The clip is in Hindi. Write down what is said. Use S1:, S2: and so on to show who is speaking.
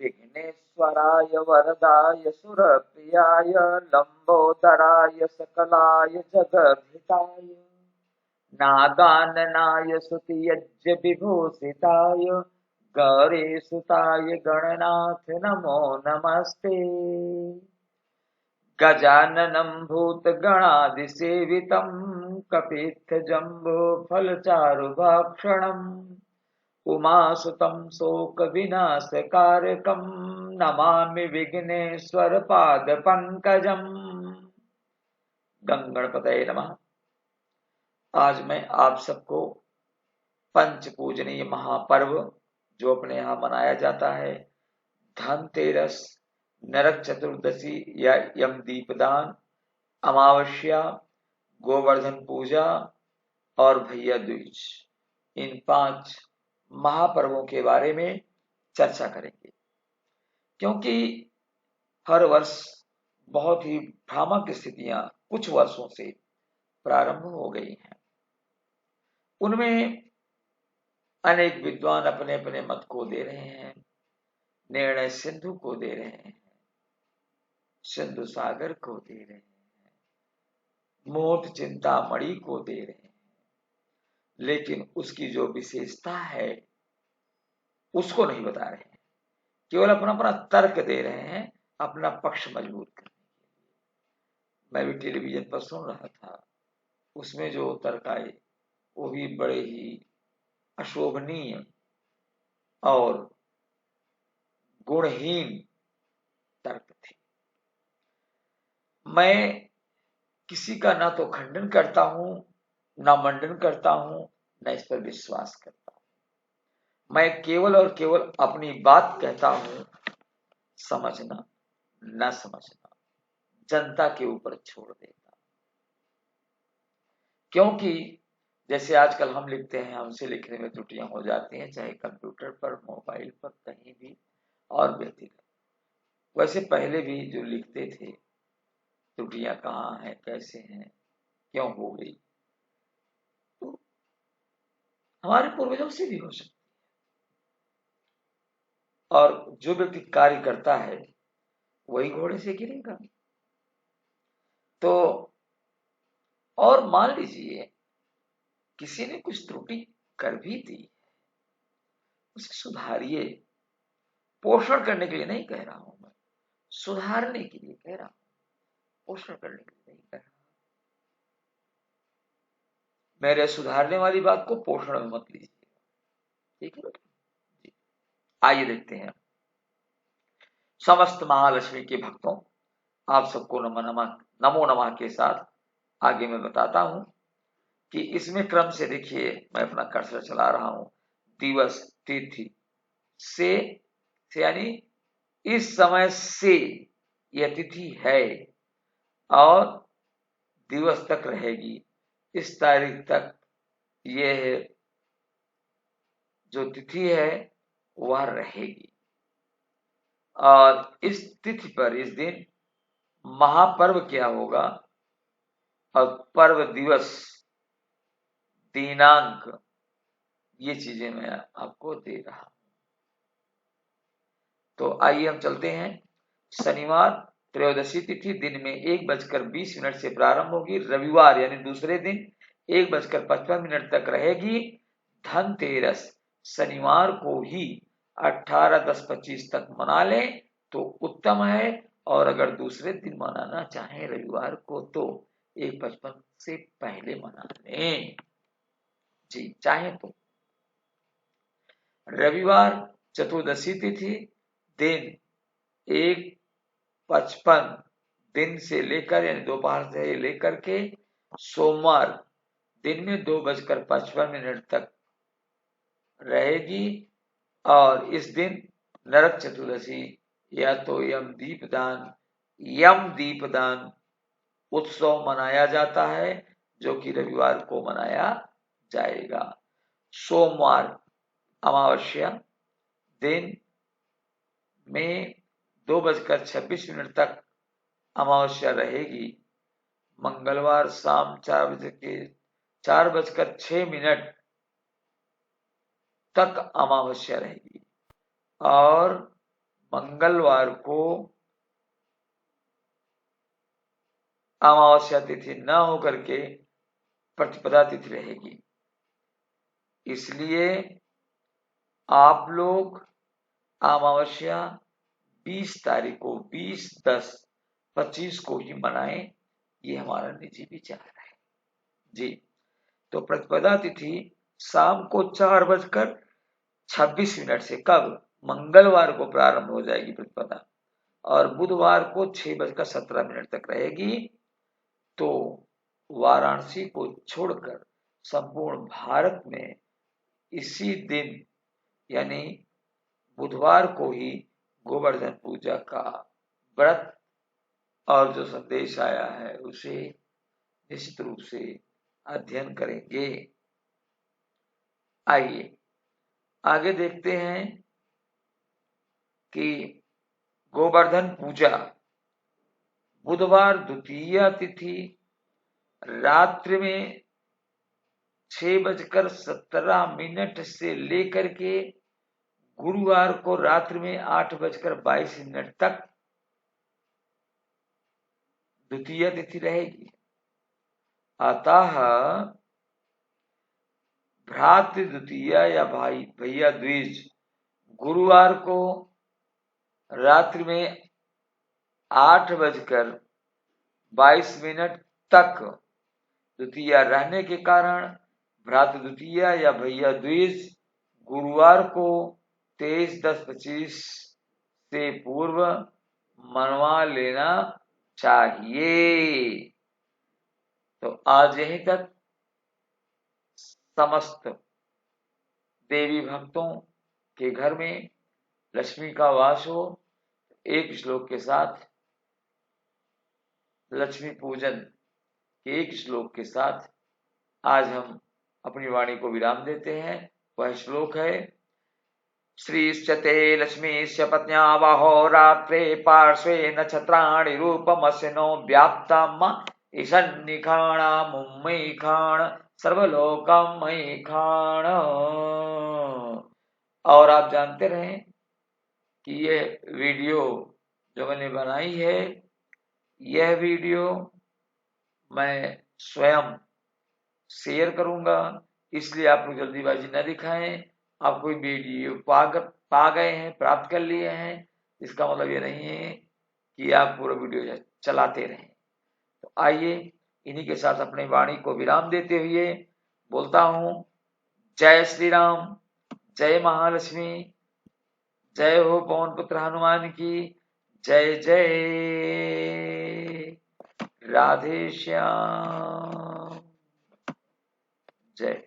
S1: विघ्नेश्वराय वरदाय सुरप्रियाय लंबोदराय सकलाय जगद्धिताय नागाननाय स्तुतियज्ञ विभूषिताय गौरीसुताय गणनाथ नमो नमस्ते। गजाननं भूतगणादिसेवितं कपित्थजम्बोफलचारुभक्षणम् उमासुतं शोकविनाशकारकं नमामि विघ्नेश्वरपादपङ्कजम्। गंगणपतये नमः। आज मैं आप सबको पंच पूजनीय महापर्व जो अपने यहाँ मनाया जाता है, धनतेरस, नरक चतुर्दशी या यम दीपदान, अमावस्या, गोवर्धन पूजा और भैया दूज, इन 5 महापर्वों के बारे में चर्चा करेंगे। क्योंकि हर वर्ष बहुत ही भ्रामक स्थितियां कुछ वर्षों से प्रारंभ हो गई हैं। उनमें अनेक विद्वान अपने अपने मत को दे रहे हैं। निर्णय सिंधु को दे रहे हैं, सिंधु सागर को दे रहे हैं, मोट चिंतामणि को दे रहे हैं, लेकिन उसकी जो विशेषता है उसको नहीं बता रहे हैं। केवल अपना अपना तर्क दे रहे हैं, अपना पक्ष मजबूत करने के लिए। मैं भी टेलीविजन पर सुन रहा था, उसमें जो तर्क आए वो भी बड़े ही अशोभनीय और गुणहीन तर्क थे। मैं किसी का ना तो खंडन करता हूं, ना मंडन करता हूं, न इस पर विश्वास करता हूं। मैं केवल और केवल अपनी बात कहता हूं। समझना न समझना जनता के ऊपर छोड़ देता। क्योंकि जैसे आजकल हम लिखते हैं, हमसे लिखने में त्रुटियां हो जाती हैं, चाहे कंप्यूटर पर, मोबाइल पर, कहीं भी और व्यक्तिगत। वैसे पहले भी जो लिखते थे, त्रुटियां कहाँ हैं, कैसे हैं, क्यों हो गई, तो हमारे पूर्वजों से भी हो सकती है। और जो व्यक्ति कार्य करता है वही घोड़े से गिरेगा। तो और मान लीजिए किसी ने कुछ त्रुटि कर भी दी, उसे सुधारिए। पोषण करने के लिए नहीं कह रहा हूं मैं, सुधारने के लिए कह रहा हूं, पोषण करने के लिए नहीं कह रहा। मेरे सुधारने वाली बात को पोषण में मत लीजिए, ठीक है जी। आइए देखते हैं। समस्त महालक्ष्मी के भक्तों, आप सबको नमो नमः के साथ आगे मैं बताता हूं कि इसमें क्रम से देखिए, मैं अपना कर्सर चला रहा हूं। दिवस, तिथि से यानी इस समय से यह तिथि है और दिवस तक रहेगी। इस तारीख तक यह जो तिथि है वह रहेगी। और इस तिथि पर, इस दिन महापर्व क्या होगा और पर्व दिवस, दिनांक, ये चीजें मैं आपको दे रहा हूं। तो आइए हम चलते हैं। शनिवार त्रयोदशी तिथि दिन में 1:20 से प्रारंभ होगी। रविवार यानी दूसरे दिन 1:55 तक रहेगी। धनतेरस शनिवार को ही 18:10-25 तक मना लें तो उत्तम है। और अगर दूसरे दिन मनाना चाहें रविवार को तो 1:55 से पहले मना लें जी, चाहे तो। रविवार चतुर्दशी तिथि दिन 1:55 दिन से लेकर यानी दोपहर से लेकर के सोमवार दिन में 2:55 तक रहेगी। और इस दिन नरक चतुर्दशी या तो यम दीपदान उत्सव मनाया जाता है, जो कि रविवार को मनाया जाएगा। सोमवार अमावस्या दिन में 2:26 तक अमावस्या रहेगी। मंगलवार शाम 4:06 तक अमावस्या रहेगी। और मंगलवार को अमावस्या तिथि न होकर के प्रतिपदा तिथि रहेगी। इसलिए आप लोग अमावस्या 20 तारीख को 20/10/25 को ही मनाएं, ये हमारा निजी विचार है जी। तो प्रतिपदा तिथि शाम को 4:26 से कब मंगलवार को प्रारंभ हो जाएगी प्रतिपदा, और बुधवार को 6:17 तक रहेगी। तो वाराणसी को छोड़कर संपूर्ण भारत में इसी दिन यानी बुधवार को ही गोवर्धन पूजा का व्रत और जो संदेश आया है उसे निश्चित रूप से अध्ययन करेंगे। आइए आगे देखते हैं कि गोवर्धन पूजा बुधवार द्वितीया तिथि रात्रि में 6:17 से लेकर के गुरुवार को रात्रि में 8:22 तक द्वितीय तिथि रहेगी। अतः भ्रातृ द्वितीया या भाई भैया द्विज गुरुवार को रात्रि में 8:22 तक द्वितीया रहने के कारण भ्रातृ द्वितीया या भैया द्विज गुरुवार को 23:10/25 से पूर्व मनवा लेना चाहिए। तो आज यहीं तक समस्त देवी भक्तों के घर में लक्ष्मी का वास हो। एक श्लोक के साथ लक्ष्मी पूजन के एक श्लोक के साथ आज हम अपनी वाणी को विराम देते हैं। वह श्लोक है श्रीश्चते लक्ष्मीश्च पत्न्या बाहो रात्रे पार्श्वे नक्षत्राणि रूपमस्य नो व्याप्तम् ईशन्निखाणा मुम्मयी खाण सर्वलोकम मयी खाण। और आप जानते रहें कि यह वीडियो जो मैंने बनाई है, यह वीडियो मैं स्वयं शेयर करूंगा, इसलिए आप लोग जल्दीबाजी न दिखाएं। आप कोई वीडियो पा गए हैं, प्राप्त कर लिए हैं, इसका मतलब ये नहीं है कि आप पूरा वीडियो चलाते रहें। तो आइए इन्हीं के साथ अपनी वाणी को विराम देते हुए बोलता हूं जय श्री राम, जय महालक्ष्मी, जय हो पवन पुत्र हनुमान की, जय जय राधे श्याम, जय।